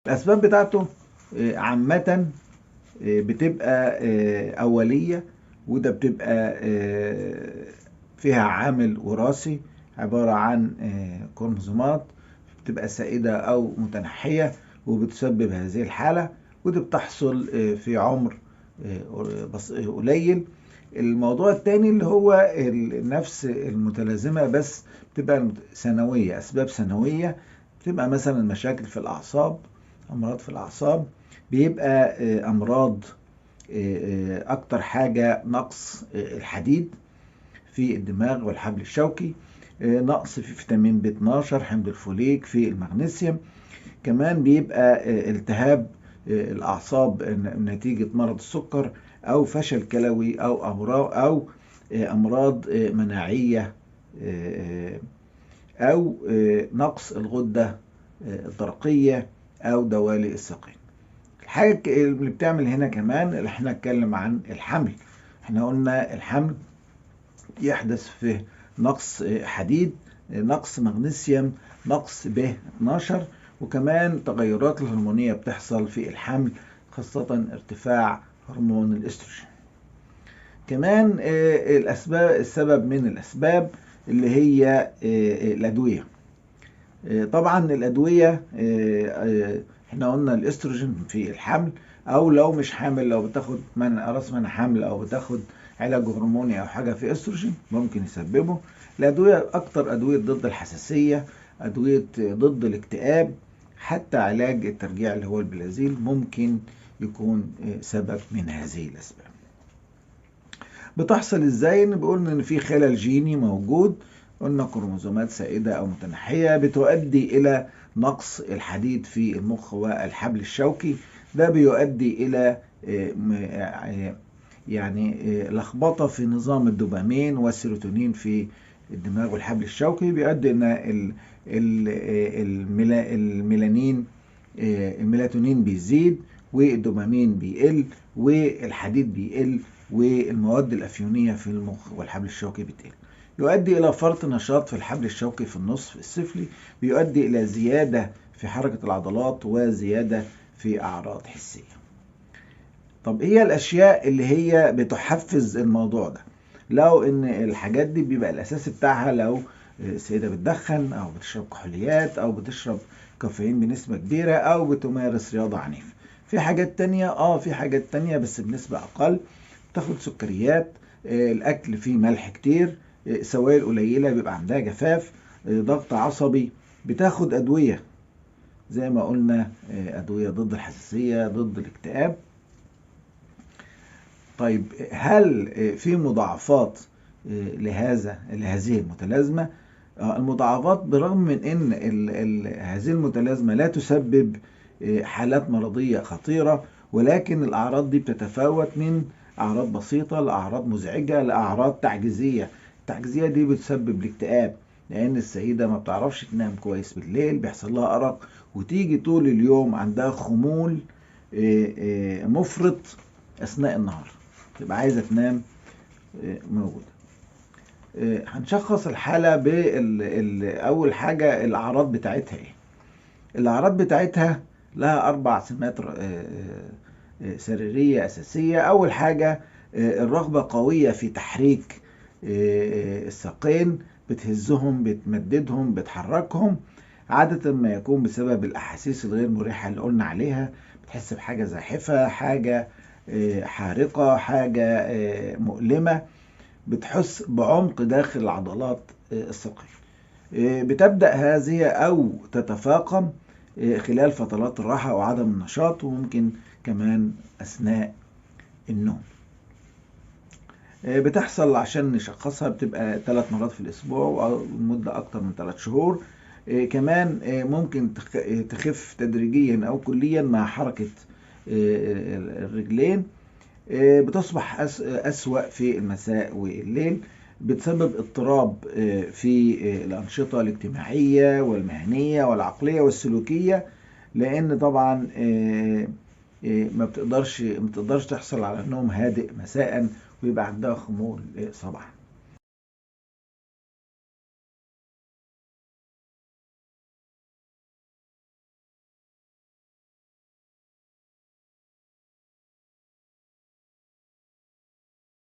الأسباب بتاعته عامة بتبقى أولية، وده بتبقى فيها عامل وراثي عبارة عن كروموسومات بتبقى سائدة أو متنحية وبتسبب هذه الحالة، ودي بتحصل في عمر قليل. الموضوع التاني اللي هو نفس المتلازمة بس بتبقى سنوية، أسباب سنوية، بتبقى مثلا مشاكل في الأعصاب، أمراض في الأعصاب، بيبقى أمراض أكتر حاجة نقص الحديد في الدماغ والحبل الشوكي، نقص في فيتامين B12، حمض الفوليك، في المغنيسيوم. كمان بيبقى التهاب الأعصاب نتيجة مرض السكر أو فشل كلوي أو أمراض مناعية أو نقص الغدة الدرقية أو دوالي الساقين. الحاجة اللي بتعمل هنا كمان اللي احنا نتكلم عن الحمل. احنا قلنا الحمل يحدث في نقص حديد، نقص مغنيسيوم، نقص B12، وكمان تغيرات الهرمونية بتحصل في الحمل، خاصة ارتفاع هرمون الاستروجين. كمان السبب من الأسباب اللي هي الأدوية. طبعا الأدوية احنا قلنا الاستروجين في الحمل، او لو مش حامل، لو بتاخد راس منع حمل او بتاخد علاج هرموني او حاجه في استروجين ممكن يسببه. الادويه اكتر ادويه ضد الحساسيه، ادويه ضد الاكتئاب، حتى علاج الترجيع اللي هو البلازيل ممكن يكون سبب من هذه الاسباب. بتحصل ازاي؟ بقول ان في خلل جيني موجود، قلنا كروموسومات سائده او متنحيه بتؤدي الى نقص الحديد في المخ والحبل الشوكي. ده بيؤدي الى يعني لخبطه في نظام الدوبامين والسيروتونين في الدماغ والحبل الشوكي، بيؤدي ان الميلاتونين بيزيد والدوبامين بيقل والحديد بيقل والمواد الأفيونية في المخ والحبل الشوكي بتقل. يؤدي إلى فرط نشاط في الحبل الشوكي في النصف السفلي، بيؤدي إلى زيادة في حركة العضلات وزيادة في أعراض حسية. طب إيه الأشياء اللي هي بتحفز الموضوع ده؟ لو إن الحاجات دي بيبقى الأساس بتاعها لو السيدة بتدخن أو بتشرب كحوليات أو بتشرب كافيين بنسبة كبيرة أو بتمارس رياضة عنيفة. في حاجات تانية في حاجات تانية بس بنسبة أقل، تاخد سكريات، الأكل فيه ملح كتير، سوائل قليلة بيبقى عندها جفاف، ضغط عصبي، بتاخد أدوية زي ما قلنا، أدوية ضد الحساسية، ضد الاكتئاب. طيب هل في مضاعفات لهذه المتلازمة؟ المضاعفات برغم من ان هذه المتلازمة لا تسبب حالات مرضية خطيرة، ولكن الأعراض دي بتتفاوت من أعراض بسيطة لأعراض مزعجة لأعراض تعجيزية. التعجيزية دي بتسبب الاكتئاب، لأن السيدة ما بتعرفش تنام كويس بالليل، بيحصل لها أرق، وتيجي طول اليوم عندها خمول مفرط أثناء النهار، تبقى عايزة تنام موجودة. هنشخص الحالة أول حاجة الأعراض بتاعتها إيه؟ الأعراض بتاعتها لها 4 سمات سريرية أساسية. أول حاجة الرغبة قوية في تحريك الساقين، بتهزهم، بتمددهم، بتحركهم، عادة ما يكون بسبب الأحاسيس الغير مريحة اللي قلنا عليها. بتحس بحاجة زاحفة، حاجة حارقة، حاجة مؤلمة، بتحس بعمق داخل العضلات الساقين. بتبدأ هذه أو تتفاقم خلال فترات الراحة أو عدم النشاط، وممكن كمان أثناء النوم. بتحصل عشان نشخصها بتبقى 3 مرات في الأسبوع أو مدة أكتر من 3 شهور. كمان ممكن تخف تدريجيا أو كليا مع حركة الرجلين. بتصبح أسوأ في المساء والليل، بتسبب اضطراب في الأنشطة الاجتماعية والمهنية والعقلية والسلوكية، لأن طبعا ما بتقدرش تحصل على نوم هادئ مساء، ويبقى عندها خمول صباحا.